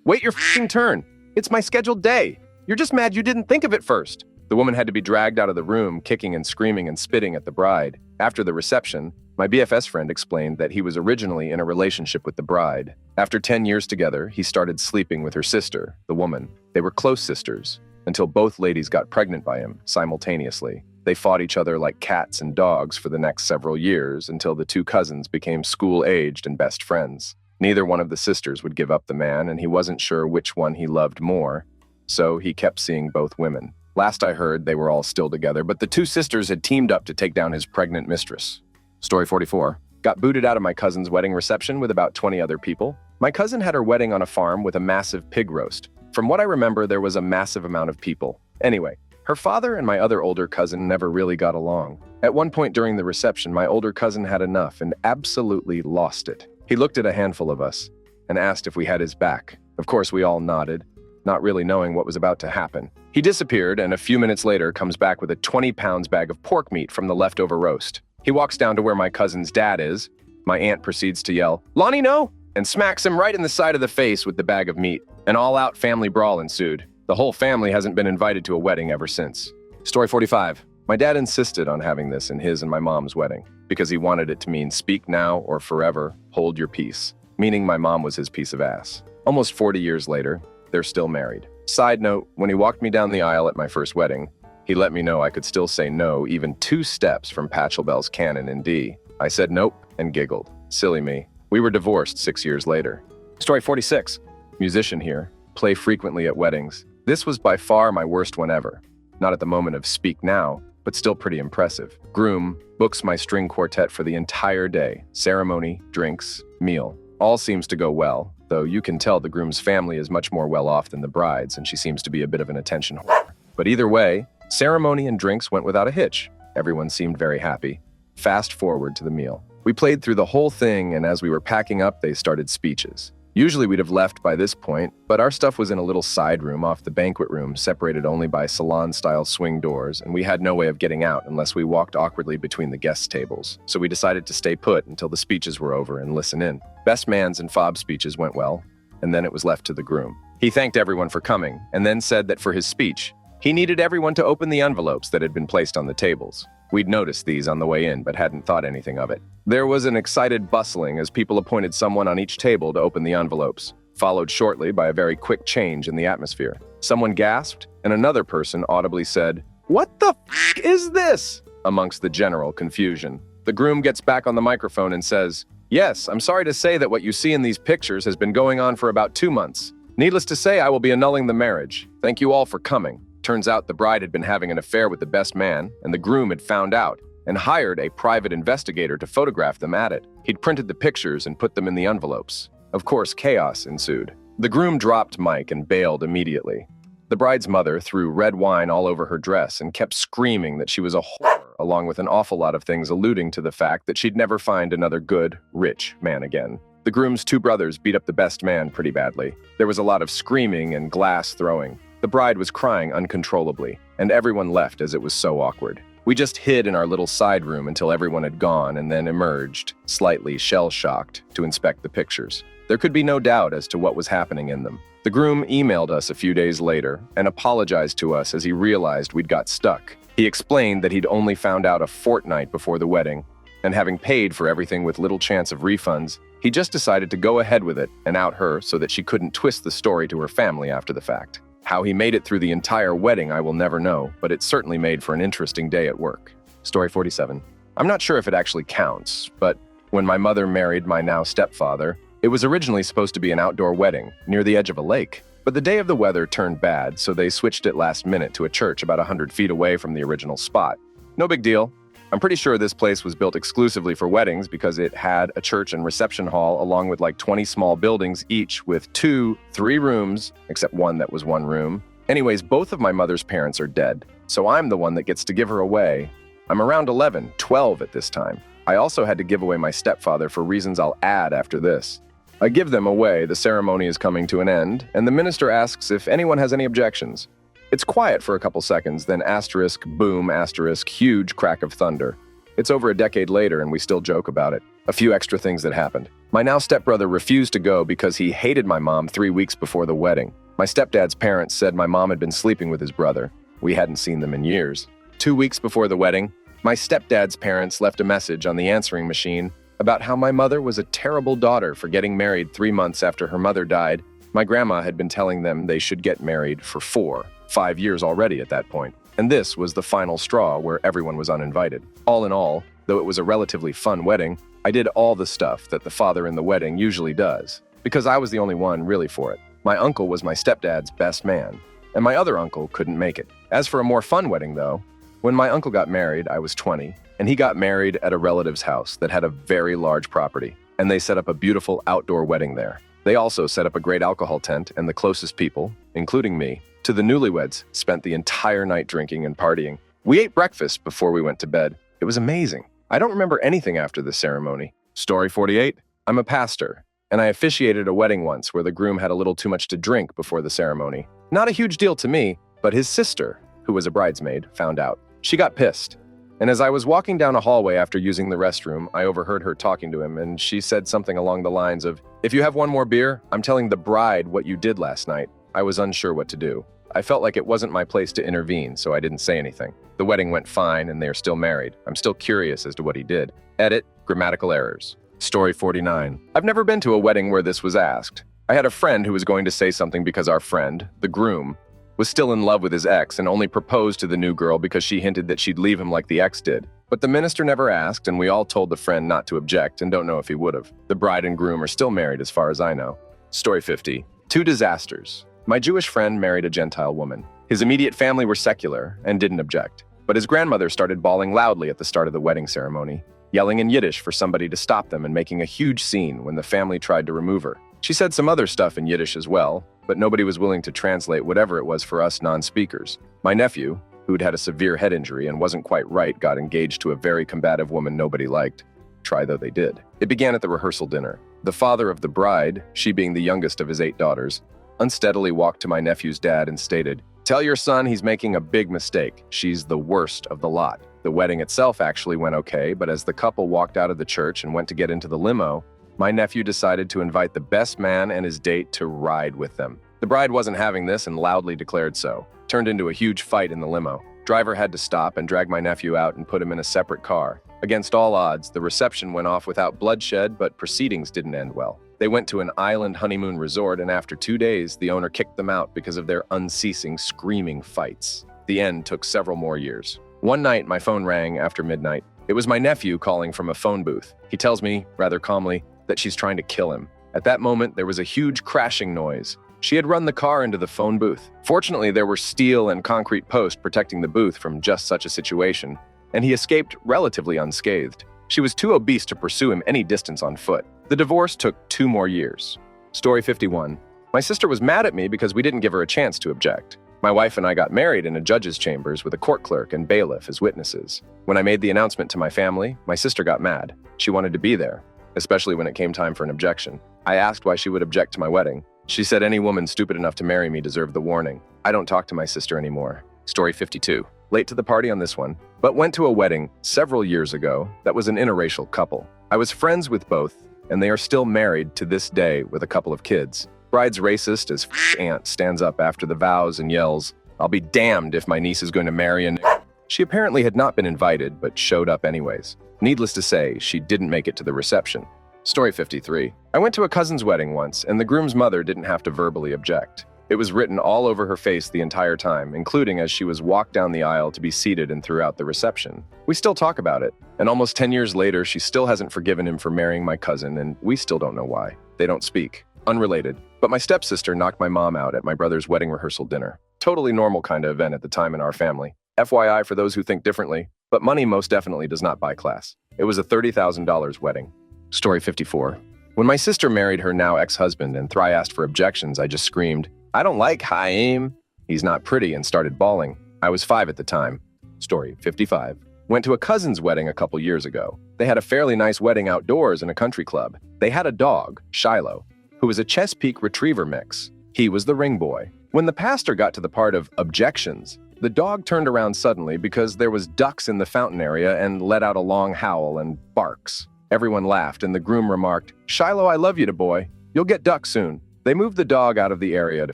Wait your f***ing turn. It's my scheduled day. You're just mad you didn't think of it first." The woman had to be dragged out of the room, kicking and screaming and spitting at the bride. After the reception, my BFS friend explained that he was originally in a relationship with the bride. After 10 years together, he started sleeping with her sister, the woman. They were close sisters, until both ladies got pregnant by him simultaneously. They fought each other like cats and dogs for the next several years until the two cousins became school-aged and best friends. Neither one of the sisters would give up the man, and he wasn't sure which one he loved more, so he kept seeing both women. Last I heard, they were all still together, but the two sisters had teamed up to take down his pregnant mistress. Story 44. Got booted out of my cousin's wedding reception with about 20 other people. My cousin had her wedding on a farm with a massive pig roast. From what I remember, there was a massive amount of people. Anyway, her father and my other older cousin never really got along. At one point during the reception, my older cousin had enough and absolutely lost it. He looked at a handful of us and asked if we had his back. Of course, we all nodded, not really knowing what was about to happen. He disappeared and a few minutes later comes back with a 20 pounds bag of pork meat from the leftover roast. He walks down to where my cousin's dad is. My aunt proceeds to yell, "Lonnie, no!" and smacks him right in the side of the face with the bag of meat. An all-out family brawl ensued. The whole family hasn't been invited to a wedding ever since. Story 45. My dad insisted on having this in his and my mom's wedding because he wanted it to mean speak now or forever, hold your peace, meaning my mom was his piece of ass. Almost 40 years later, they're still married. Side note, when he walked me down the aisle at my first wedding, he let me know I could still say no even 2 steps from Pachelbel's canon in D. I said nope and giggled. Silly me. We were divorced 6 years later. Story 46. Musician here. Play frequently at weddings. This was by far my worst one ever. Not at the moment of speak now, but still pretty impressive. Groom books my string quartet for the entire day. Ceremony, drinks, meal. All seems to go well, though you can tell the groom's family is much more well-off than the bride's, and she seems to be a bit of an attention whore. But either way, ceremony and drinks went without a hitch. Everyone seemed very happy. Fast forward to the meal. We played through the whole thing, and as we were packing up, they started speeches. Usually we'd have left by this point, but our stuff was in a little side room off the banquet room, separated only by salon-style swing doors, and we had no way of getting out unless we walked awkwardly between the guests' tables. So we decided to stay put until the speeches were over and listen in. Best man's and fob speeches went well, and then it was left to the groom. He thanked everyone for coming, and then said that for his speech, he needed everyone to open the envelopes that had been placed on the tables. We'd noticed these on the way in, but hadn't thought anything of it. There was an excited bustling as people appointed someone on each table to open the envelopes, followed shortly by a very quick change in the atmosphere. Someone gasped, and another person audibly said, "What the f*** is this?" amongst the general confusion. The groom gets back on the microphone and says, "Yes, I'm sorry to say that what you see in these pictures has been going on for about 2 months. Needless to say, I will be annulling the marriage. Thank you all for coming." Turns out the bride had been having an affair with the best man, and the groom had found out and hired a private investigator to photograph them at it. He'd printed the pictures and put them in the envelopes. Of course, chaos ensued. The groom dropped Mike and bailed immediately. The bride's mother threw red wine all over her dress and kept screaming that she was a whore, along with an awful lot of things alluding to the fact that she'd never find another good, rich man again. The groom's two brothers beat up the best man pretty badly. There was a lot of screaming and glass throwing. The bride was crying uncontrollably, and everyone left as it was so awkward. We just hid in our little side room until everyone had gone and then emerged, slightly shell-shocked, to inspect the pictures. There could be no doubt as to what was happening in them. The groom emailed us a few days later and apologized to us as he realized we'd got stuck. He explained that he'd only found out a fortnight before the wedding, and having paid for everything with little chance of refunds, he just decided to go ahead with it and out her so that she couldn't twist the story to her family after the fact. How he made it through the entire wedding I will never know, but it certainly made for an interesting day at work. Story 47. I'm not sure if it actually counts, but when my mother married my now stepfather, it was originally supposed to be an outdoor wedding near the edge of a lake. But the day of the weather turned bad, so they switched it last minute to a church about 100 feet away from the original spot. No big deal. I'm pretty sure this place was built exclusively for weddings because it had a church and reception hall along with like 20 small buildings each with 3 rooms, except one that was one room. Anyways, both of my mother's parents are dead, so I'm the one that gets to give her away. I'm around 11, 12 at this time. I also had to give away my stepfather for reasons I'll add after this. I give them away, the ceremony is coming to an end, and the minister asks if anyone has any objections. It's quiet for a couple seconds, then asterisk, boom, asterisk, huge crack of thunder. It's over a decade later and we still joke about it. A few extra things that happened. My now stepbrother refused to go because he hated my mom 3 weeks before the wedding. My stepdad's parents said my mom had been sleeping with his brother. We hadn't seen them in years. 2 weeks before the wedding, my stepdad's parents left a message on the answering machine about how my mother was a terrible daughter for getting married 3 months after her mother died. My grandma had been telling them they should get married for 5 years already at that point. And this was the final straw where everyone was uninvited. All in all, though it was a relatively fun wedding, I did all the stuff that the father in the wedding usually does, because I was the only one really for it. My uncle was my stepdad's best man, and my other uncle couldn't make it. As for a more fun wedding though, when my uncle got married, I was 20, and he got married at a relative's house that had a very large property, and they set up a beautiful outdoor wedding there. They also set up a great alcohol tent, and the closest people, including me, to the newlyweds spent the entire night drinking and partying. We ate breakfast before we went to bed. It was amazing. I don't remember anything after the ceremony. Story 48. I'm a pastor, and I officiated a wedding once where the groom had a little too much to drink before the ceremony. Not a huge deal to me, but his sister, who was a bridesmaid, found out. She got pissed. And as I was walking down a hallway after using the restroom, I overheard her talking to him, and she said something along the lines of, "If you have one more beer, I'm telling the bride what you did last night." I was unsure what to do. I felt like it wasn't my place to intervene, so I didn't say anything. The wedding went fine, and they are still married. I'm still curious as to what he did. Edit, grammatical errors. Story 49. I've never been to a wedding where this was asked. I had a friend who was going to say something because our friend, the groom, was still in love with his ex and only proposed to the new girl because she hinted that she'd leave him like the ex did. But the minister never asked, and we all told the friend not to object and don't know if he would have. The bride and groom are still married as far as I know. Story 50. 2 disasters. My Jewish friend married a Gentile woman. His immediate family were secular and didn't object. But his grandmother started bawling loudly at the start of the wedding ceremony, yelling in Yiddish for somebody to stop them and making a huge scene when the family tried to remove her. She said some other stuff in Yiddish as well, but nobody was willing to translate whatever it was for us non-speakers. My nephew, who'd had a severe head injury and wasn't quite right, got engaged to a very combative woman nobody liked. Try though they did. It began at the rehearsal dinner. The father of the bride, she being the youngest of his 8 daughters, unsteadily walked to my nephew's dad and stated, "Tell your son he's making a big mistake. She's the worst of the lot." The wedding itself actually went okay, but as the couple walked out of the church and went to get into the limo, my nephew decided to invite the best man and his date to ride with them. The bride wasn't having this and loudly declared so. Turned into a huge fight in the limo. Driver had to stop and drag my nephew out and put him in a separate car. Against all odds, the reception went off without bloodshed, but proceedings didn't end well. They went to an island honeymoon resort, and after 2 days, the owner kicked them out because of their unceasing screaming fights. The end took several more years. One night, my phone rang after midnight. It was my nephew calling from a phone booth. He tells me, rather calmly, that she's trying to kill him. At that moment, there was a huge crashing noise. She had run the car into the phone booth. Fortunately, there were steel and concrete posts protecting the booth from just such a situation, and he escaped relatively unscathed. She was too obese to pursue him any distance on foot. The divorce took 2 more years. Story 51. My sister was mad at me because we didn't give her a chance to object. My wife and I got married in a judge's chambers with a court clerk and bailiff as witnesses. When I made the announcement to my family, my sister got mad. She wanted to be there, especially when it came time for an objection. I asked why she would object to my wedding. She said any woman stupid enough to marry me deserved the warning. I don't talk to my sister anymore. Story 52. Late to the party on this one, but went to a wedding several years ago that was an interracial couple. I was friends with both, and they are still married to this day with a couple of kids. Bride's racist as aunt stands up after the vows and yells, "I'll be damned if my niece is going to marry a nigger." She apparently had not been invited, but showed up anyways. Needless to say, she didn't make it to the reception. Story 53. I went to a cousin's wedding once, and the groom's mother didn't have to verbally object. It was written all over her face the entire time, including as she was walked down the aisle to be seated and throughout the reception. We still talk about it, and almost 10 years later, she still hasn't forgiven him for marrying my cousin, and we still don't know why. They don't speak. Unrelated, but my stepsister knocked my mom out at my brother's wedding rehearsal dinner. Totally normal kind of event at the time in our family. FYI for those who think differently, but money most definitely does not buy class. It was a $30,000 wedding. Story 54. When my sister married her now ex-husband and Thry asked for objections, I just screamed, "I don't like Haim. He's not pretty," and started bawling. I was 5 at the time. Story 55. Went to a cousin's wedding a couple years ago. They had a fairly nice wedding outdoors in a country club. They had a dog, Shiloh, who was a Chesapeake Retriever mix. He was the ring boy. When the pastor got to the part of objections, the dog turned around suddenly because there was ducks in the fountain area and let out a long howl and barks. Everyone laughed, and the groom remarked, "Shiloh, I love you to boy. You'll get ducks soon." They moved the dog out of the area to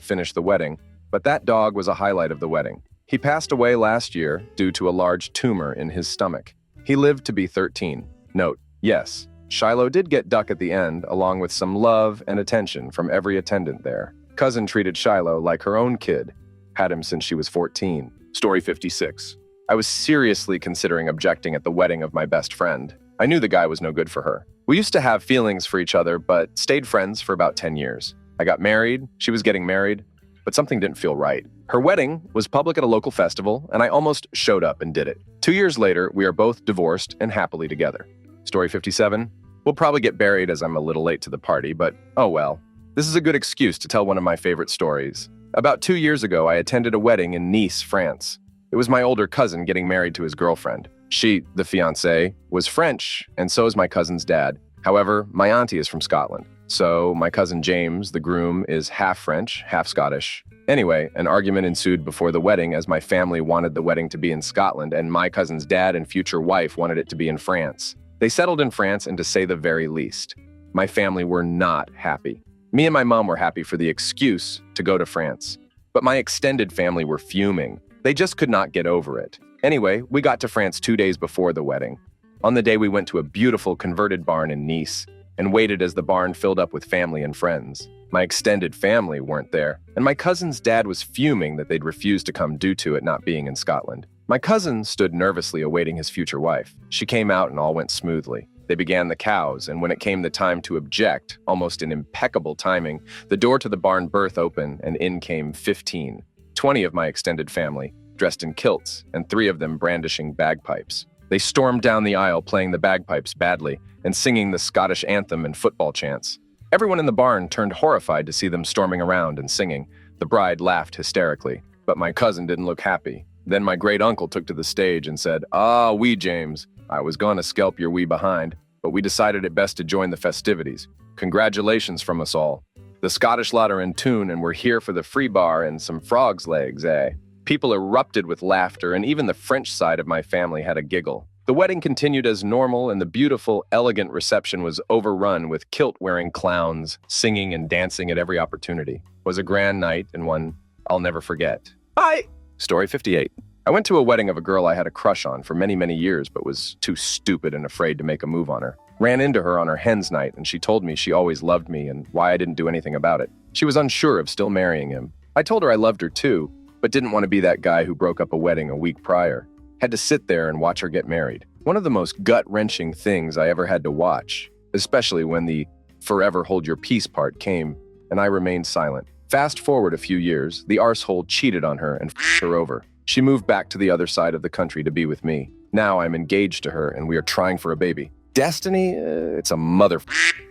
finish the wedding, but that dog was a highlight of the wedding. He passed away last year due to a large tumor in his stomach. He lived to be 13. Note, yes, Shiloh did get duck at the end, along with some love and attention from every attendant there. Cousin treated Shiloh like her own kid, had him since she was 14. Story 56. I was seriously considering objecting at the wedding of my best friend. I knew the guy was no good for her. We used to have feelings for each other, but stayed friends for about 10 years. I got married, she was getting married, but something didn't feel right. Her wedding was public at a local festival, and I almost showed up and did it. 2 years later, we are both divorced and happily together. Story 57. We'll probably get buried as I'm a little late to the party, but oh well. This is a good excuse to tell one of my favorite stories. About 2 years ago, I attended a wedding in Nice, France. It was my older cousin getting married to his girlfriend. She, the fiancée, was French, and so is my cousin's dad. However, my auntie is from Scotland. So my cousin James, the groom, is half French, half Scottish. Anyway, an argument ensued before the wedding as my family wanted the wedding to be in Scotland and my cousin's dad and future wife wanted it to be in France. They settled in France, and to say the very least, my family were not happy. Me and my mom were happy for the excuse to go to France, but my extended family were fuming. They just could not get over it. Anyway, we got to France 2 days before the wedding. On the day, we went to a beautiful converted barn in Nice and waited as the barn filled up with family and friends. My extended family weren't there, and my cousin's dad was fuming that they'd refused to come due to it not being in Scotland. My cousin stood nervously awaiting his future wife. She came out and all went smoothly. They began the cows, and when it came the time to object, almost in impeccable timing, the door to the barn berth opened and in came 15, 20 of my extended family, dressed in kilts, and 3 of them brandishing bagpipes. They stormed down the aisle playing the bagpipes badly and singing the Scottish anthem and football chants. Everyone in the barn turned horrified to see them storming around and singing. The bride laughed hysterically, but my cousin didn't look happy. Then my great uncle took to the stage and said, "Ah, wee James, I was gonna scalp your wee behind, but we decided it best to join the festivities. Congratulations from us all. The Scottish lot are in tune and we're here for the free bar and some frog's legs, eh?" People erupted with laughter, and even the French side of my family had a giggle. The wedding continued as normal, and the beautiful, elegant reception was overrun with kilt-wearing clowns, singing and dancing at every opportunity. It was a grand night and one I'll never forget. Bye! Story 58. I went to a wedding of a girl I had a crush on for many, many years, but was too stupid and afraid to make a move on her. Ran into her on her hen's night, and she told me she always loved me and why I didn't do anything about it. She was unsure of still marrying him. I told her I loved her too, but didn't want to be that guy who broke up a wedding a week prior. Had to sit there and watch her get married. One of the most gut-wrenching things I ever had to watch, especially when the forever hold your peace part came, and I remained silent. Fast forward a few years, the arsehole cheated on her and f***ed her over. She moved back to the other side of the country to be with me. Now I'm engaged to her and we are trying for a baby. Destiny? It's a mother.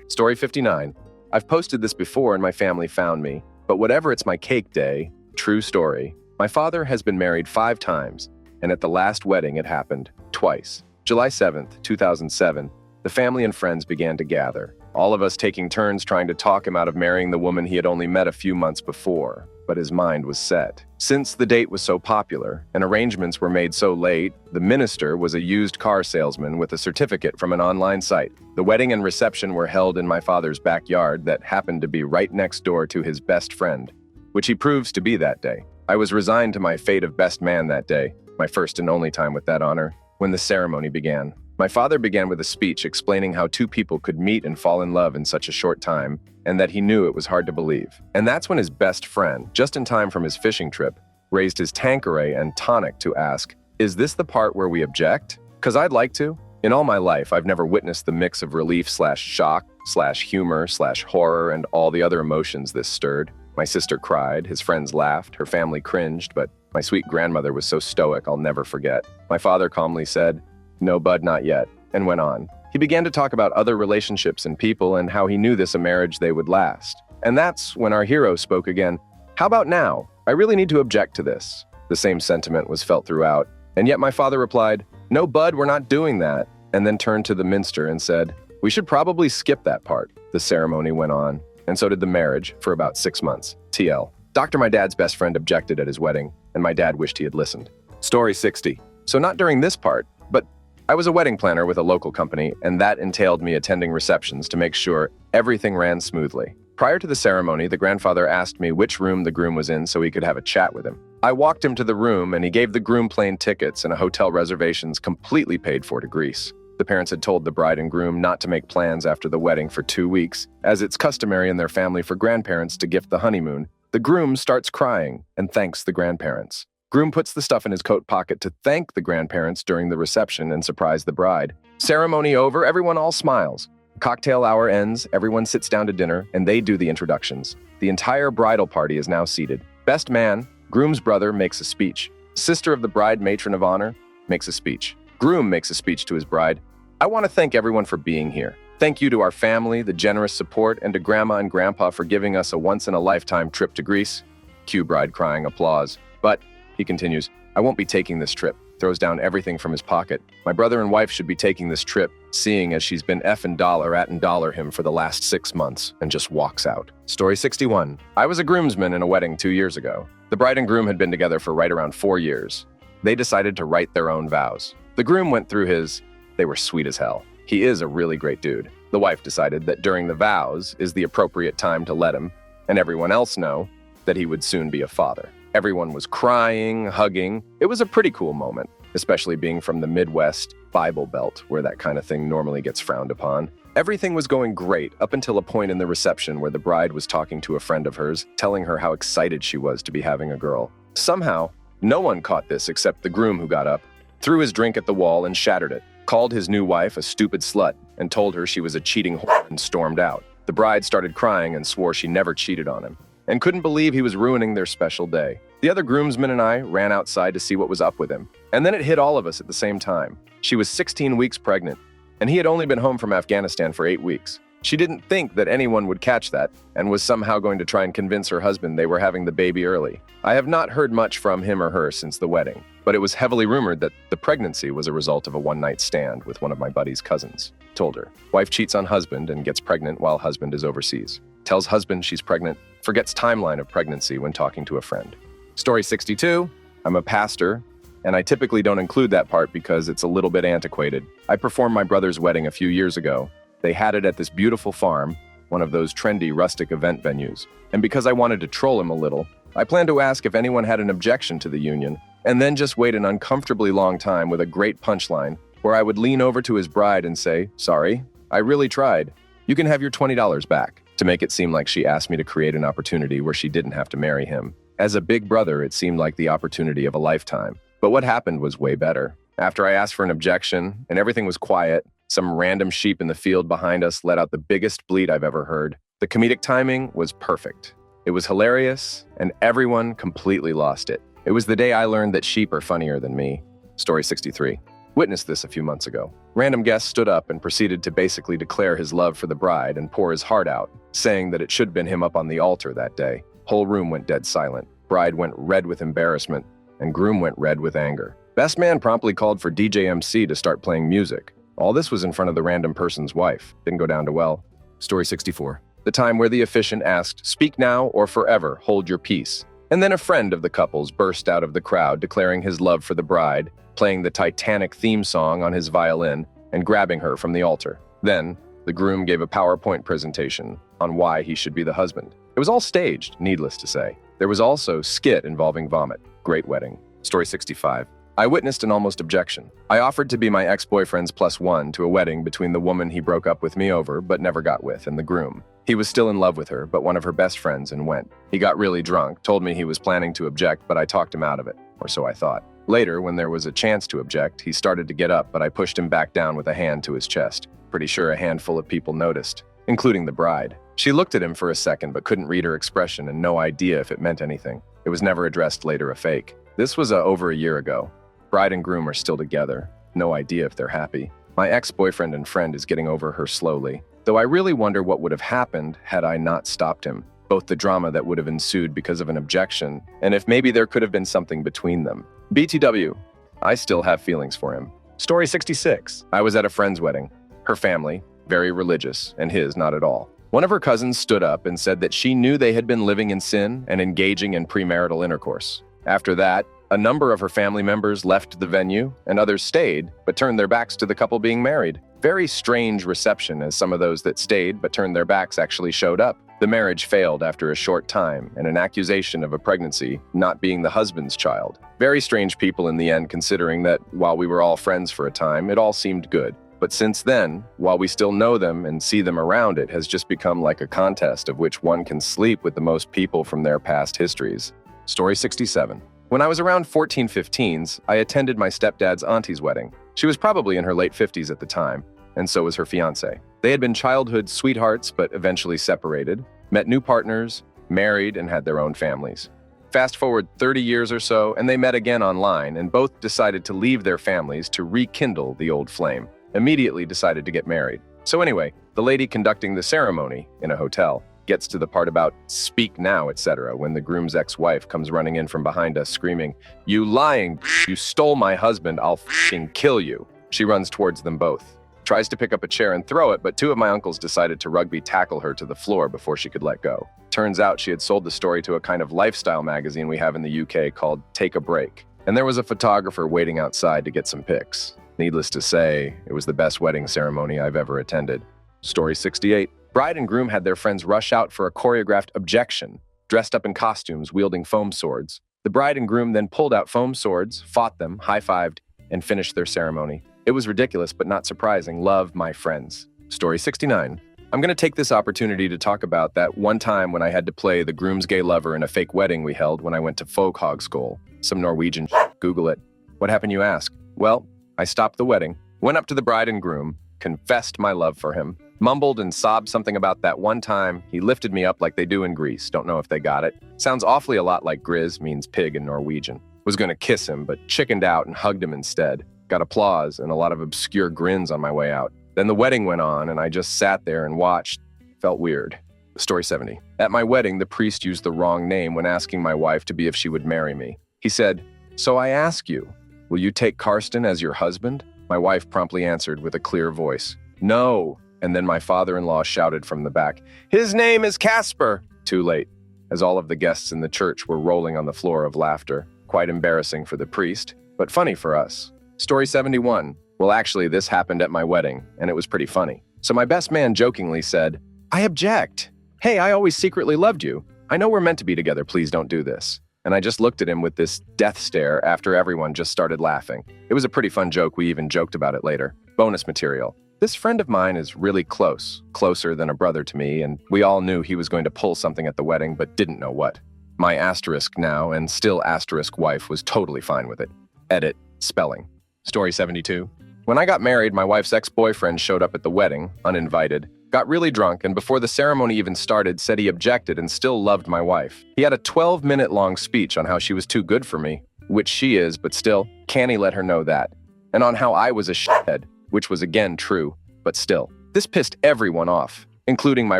Story 59. I've posted this before and my family found me, but whatever, it's my cake day. True story. My father has been married 5 times, and at the last wedding it happened twice. July 7th, 2007, the family and friends began to gather, all of us taking turns trying to talk him out of marrying the woman he had only met a few months before, but his mind was set. Since the date was so popular and arrangements were made so late, the minister was a used car salesman with a certificate from an online site. The wedding and reception were held in my father's backyard that happened to be right next door to his best friend, which he proves to be that day. I was resigned to my fate of best man that day, my first and only time with that honor, when the ceremony began. My father began with a speech explaining how 2 people could meet and fall in love in such a short time, and that he knew it was hard to believe. And that's when his best friend, just in time from his fishing trip, raised his Tanqueray and tonic to ask, "Is this the part where we object? 'Cause I'd like to." In all my life, I've never witnessed the mix of relief/shock/humor/horror and all the other emotions this stirred. My sister cried, his friends laughed, her family cringed, but my sweet grandmother was so stoic I'll never forget. My father calmly said, "No, bud, not yet," and went on. He began to talk about other relationships and people and how he knew this a marriage they would last. And that's when our hero spoke again. "How about now? I really need to object to this." The same sentiment was felt throughout, and yet my father replied, "No, bud, we're not doing that," and then turned to the minster and said, "We should probably skip that part." The ceremony went on, and so did the marriage for about 6 months. TL. Dr. My dad's best friend objected at his wedding, and my dad wished he had listened. Story 60. So not during this part, but I was a wedding planner with a local company, and that entailed me attending receptions to make sure everything ran smoothly. Prior to the ceremony, the grandfather asked me which room the groom was in so he could have a chat with him. I walked him to the room, and he gave the groom plane tickets and a hotel reservations completely paid for to Greece. The parents had told the bride and groom not to make plans after the wedding for 2 weeks, as it's customary in their family for grandparents to gift the honeymoon. The groom starts crying and thanks the grandparents. Groom puts the stuff in his coat pocket to thank the grandparents during the reception and surprise the bride. Ceremony over, everyone all smiles. Cocktail hour ends, everyone sits down to dinner, and they do the introductions. The entire bridal party is now seated. Best man, groom's brother, makes a speech. Sister of the bride, matron of honor, makes a speech. Groom makes a speech to his bride. "I want to thank everyone for being here. Thank you to our family, the generous support, and to Grandma and Grandpa for giving us a once-in-a-lifetime trip to Greece." Cue bride crying applause. "But," he continues, "I won't be taking this trip." Throws down everything from his pocket. "My brother and wife should be taking this trip, seeing as she's been effing dollar him for the last 6 months," and just walks out. Story 61. I was a groomsman in a wedding 2 years ago. The bride and groom had been together for right around 4 years. They decided to write their own vows. The groom went through his. They were sweet as hell. He is a really great dude. The wife decided that during the vows is the appropriate time to let him, and everyone else know, that he would soon be a father. Everyone was crying, hugging. It was a pretty cool moment, especially being from the Midwest Bible Belt, where that kind of thing normally gets frowned upon. Everything was going great up until a point in the reception where the bride was talking to a friend of hers, telling her how excited she was to be having a girl. Somehow, no one caught this except the groom, who got up, threw his drink at the wall and shattered it, called his new wife a stupid slut, and told her she was a cheating whore and stormed out. The bride started crying and swore she never cheated on him, and couldn't believe he was ruining their special day. The other groomsmen and I ran outside to see what was up with him, and then it hit all of us at the same time. She was 16 weeks pregnant, and he had only been home from Afghanistan for 8 weeks. She didn't think that anyone would catch that, and was somehow going to try and convince her husband they were having the baby early. I have not heard much from him or her since the wedding, but it was heavily rumored that the pregnancy was a result of a one-night stand with one of my buddy's cousins. Told her. Wife cheats on husband and gets pregnant while husband is overseas. Tells husband she's pregnant, forgets timeline of pregnancy when talking to a friend. Story 62. I'm a pastor, and I typically don't include that part because it's a little bit antiquated. I performed my brother's wedding a few years ago. They had it at this beautiful farm, one of those trendy rustic event venues. And because I wanted to troll him a little, I planned to ask if anyone had an objection to the union, and then just wait an uncomfortably long time with a great punchline where I would lean over to his bride and say, "Sorry, I really tried. You can have your $20 back," to make it seem like she asked me to create an opportunity where she didn't have to marry him. As a big brother, it seemed like the opportunity of a lifetime. But what happened was way better. After I asked for an objection and everything was quiet, some random sheep in the field behind us let out the biggest bleat I've ever heard. The comedic timing was perfect. It was hilarious, and everyone completely lost it. It was the day I learned that sheep are funnier than me. Story 63. Witnessed this a few months ago. Random guest stood up and proceeded to basically declare his love for the bride and pour his heart out, saying that it should have been him up on the altar that day. Whole room went dead silent. Bride went red with embarrassment, and groom went red with anger. Best man promptly called for DJ MC to start playing music. All this was in front of the random person's wife. Didn't go down too well. Story 64. The time where the officiant asked, "Speak now or forever hold your peace." And then a friend of the couple's burst out of the crowd declaring his love for the bride, playing the Titanic theme song on his violin, and grabbing her from the altar. Then, the groom gave a PowerPoint presentation on why he should be the husband. It was all staged, needless to say. There was also skit involving vomit. Great wedding. Story 65. I witnessed an almost objection. I offered to be my ex-boyfriend's +1 to a wedding between the woman he broke up with me over but never got with and the groom. He was still in love with her, but one of her best friends, and went. He got really drunk, told me he was planning to object, but I talked him out of it, or so I thought. Later, when there was a chance to object, he started to get up, but I pushed him back down with a hand to his chest. Pretty sure a handful of people noticed, including the bride. She looked at him for a second but couldn't read her expression and no idea if it meant anything. It was never addressed later a fake. This was over a year ago. Bride and groom are still together. No idea if they're happy. My ex-boyfriend and friend is getting over her slowly, though I really wonder what would have happened had I not stopped him. Both the drama that would have ensued because of an objection, and if maybe there could have been something between them. BTW, I still have feelings for him. Story 66. I was at a friend's wedding. Her family, very religious, and his not at all. One of her cousins stood up and said that she knew they had been living in sin and engaging in premarital intercourse. After that, a number of her family members left the venue, and others stayed, but turned their backs to the couple being married. Very strange reception, as some of those that stayed but turned their backs actually showed up. The marriage failed after a short time, and an accusation of a pregnancy not being the husband's child. Very strange people in the end, considering that while we were all friends for a time, it all seemed good. But since then, while we still know them and see them around, it has just become like a contest of which one can sleep with the most people from their past histories. Story 67. When I was around 14-15s, I attended my stepdad's auntie's wedding. She was probably in her late 50s at the time, and so was her fiancé. They had been childhood sweethearts but eventually separated, met new partners, married, and had their own families. Fast forward 30 years or so, and they met again online, and both decided to leave their families to rekindle the old flame. Immediately decided to get married. So anyway, the lady conducting the ceremony in a hotel gets to the part about speak now, etc., when the groom's ex-wife comes running in from behind us screaming, "You lying, you stole my husband, I'll f***ing kill you." She runs towards them both. Tries to pick up a chair and throw it, but two of my uncles decided to rugby tackle her to the floor before she could let go. Turns out she had sold the story to a kind of lifestyle magazine we have in the UK called Take a Break. And there was a photographer waiting outside to get some pics. Needless to say, it was the best wedding ceremony I've ever attended. Story 68. Bride and groom had their friends rush out for a choreographed objection, dressed up in costumes, wielding foam swords. The bride and groom then pulled out foam swords, fought them, high-fived, and finished their ceremony. It was ridiculous, but not surprising. Love my friends. Story 69. I'm going to take this opportunity to talk about that one time when I had to play the groom's gay lover in a fake wedding we held when I went to Folk Hogskole. Some Norwegian Google it. What happened, you ask? Well, I stopped the wedding, went up to the bride and groom, confessed my love for him, mumbled and sobbed something about that one time he lifted me up like they do in Greece. Don't know if they got it. Sounds awfully a lot like grizz means pig in Norwegian. Was going to kiss him, but chickened out and hugged him instead. Got applause and a lot of obscure grins on my way out. Then the wedding went on and I just sat there and watched. Felt weird. Story 70. At my wedding, the priest used the wrong name when asking my wife to be if she would marry me. He said, "So I ask you, will you take Karsten as your husband?" My wife promptly answered with a clear voice, "No." And then my father-in-law shouted from the back, "His name is Casper!" Too late, as all of the guests in the church were rolling on the floor of laughter. Quite embarrassing for the priest, but funny for us. Story 71. Well, actually, this happened at my wedding, and it was pretty funny. So my best man jokingly said, "I object. Hey, I always secretly loved you. I know we're meant to be together. Please don't do this." And I just looked at him with this death stare after everyone just started laughing. It was a pretty fun joke. We even joked about it later. Bonus material. This friend of mine is really close, closer than a brother to me, and we all knew he was going to pull something at the wedding, but didn't know what. My asterisk now and still asterisk wife was totally fine with it. Edit, spelling. Story 72. When I got married, my wife's ex-boyfriend showed up at the wedding, uninvited, got really drunk, and before the ceremony even started, said he objected and still loved my wife. He had a 12-minute-long speech on how she was too good for me, which she is, but still, can he let her know that? And on how I was a shithead, which was again true, but still. This pissed everyone off, including my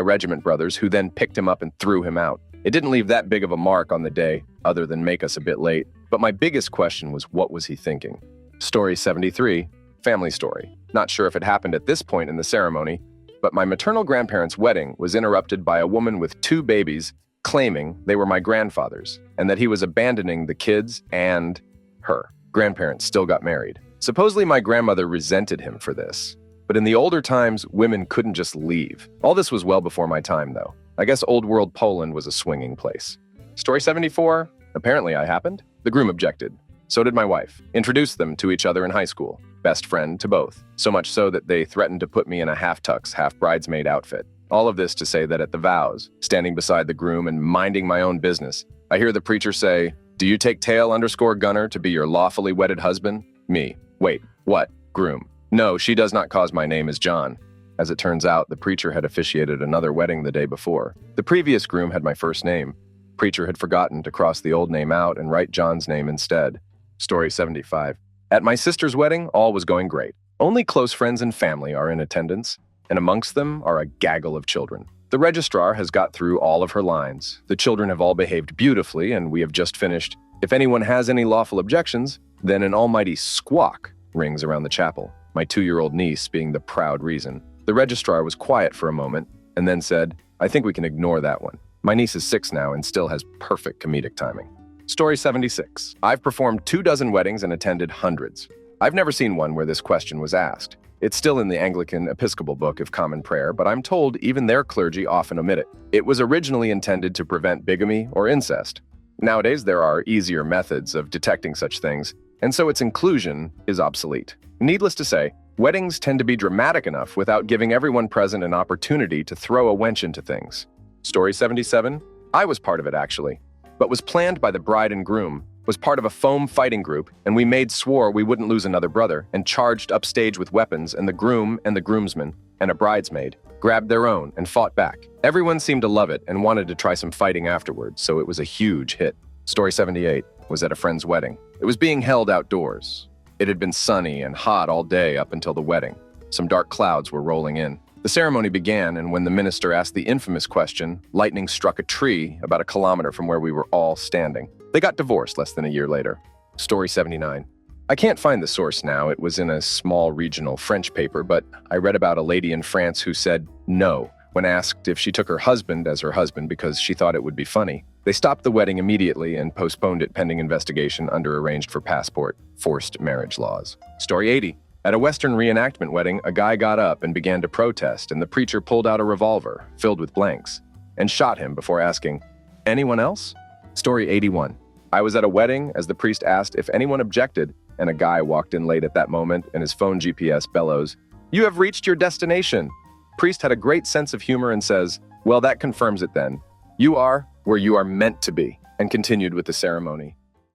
regiment brothers, who then picked him up and threw him out. It didn't leave that big of a mark on the day, other than make us a bit late, but my biggest question was, what was he thinking? Story 73, family story. Not sure if it happened at this point in the ceremony, but my maternal grandparents' wedding was interrupted by a woman with 2 babies claiming they were my grandfather's, and that he was abandoning the kids and her. Grandparents still got married. Supposedly my grandmother resented him for this, but in the older times, women couldn't just leave. All this was well before my time, though. I guess old world Poland was a swinging place. Story 74, apparently I happened. The groom objected. So did my wife. Introduced them to each other in high school. Best friend to both. So much so that they threatened to put me in a half-tux, half-bridesmaid outfit. All of this to say that at the vows, standing beside the groom and minding my own business, I hear the preacher say, "Do you take tail_gunner to be your lawfully wedded husband?" Me. Wait, what? Groom. No, she does not, cause my name is John. As it turns out, the preacher had officiated another wedding the day before. The previous groom had my first name. Preacher had forgotten to cross the old name out and write John's name instead. Story 75. At my sister's wedding, all was going great. Only close friends and family are in attendance, and amongst them are a gaggle of children. The registrar has got through all of her lines. The children have all behaved beautifully, and we have just finished. If anyone has any lawful objections, then an almighty squawk rings around the chapel, my 2-year-old niece being the proud reason. The registrar was quiet for a moment, and then said, "I think we can ignore that one." My niece is 6 now and still has perfect comedic timing. Story 76. I've performed 24 weddings and attended hundreds. I've never seen one where this question was asked. It's still in the Anglican Episcopal Book of Common Prayer, but I'm told even their clergy often omit it. It was originally intended to prevent bigamy or incest. Nowadays, there are easier methods of detecting such things, and so its inclusion is obsolete. Needless to say, weddings tend to be dramatic enough without giving everyone present an opportunity to throw a wench into things. Story 77. I was part of it, actually, but was planned by the bride and groom, was part of a foam fighting group, and we swore we wouldn't lose another brother, and charged upstage with weapons, and the groom and the groomsman and a bridesmaid grabbed their own and fought back. Everyone seemed to love it and wanted to try some fighting afterwards, so it was a huge hit. Story 78 was at a friend's wedding. It was being held outdoors. It had been sunny and hot all day up until the wedding. Some dark clouds were rolling in. The ceremony began, and when the minister asked the infamous question, lightning struck a tree about 1 kilometer from where we were all standing. They got divorced less than a year later. Story 79. I can't find the source now. It was in a small regional French paper, but I read about a lady in France who said no when asked if she took her husband as her husband because she thought it would be funny. They stopped the wedding immediately and postponed it pending investigation under arranged for passport, forced marriage laws. Story 80. At a Western reenactment wedding, a guy got up and began to protest, and the preacher pulled out a revolver filled with blanks and shot him before asking, "Anyone else?" Story 81. I was at a wedding as the priest asked if anyone objected, and a guy walked in late at that moment, and his phone GPS bellows, "You have reached your destination." Priest had a great sense of humor and says, "Well, that confirms it then. You are where you are meant to be," and continued with the ceremony.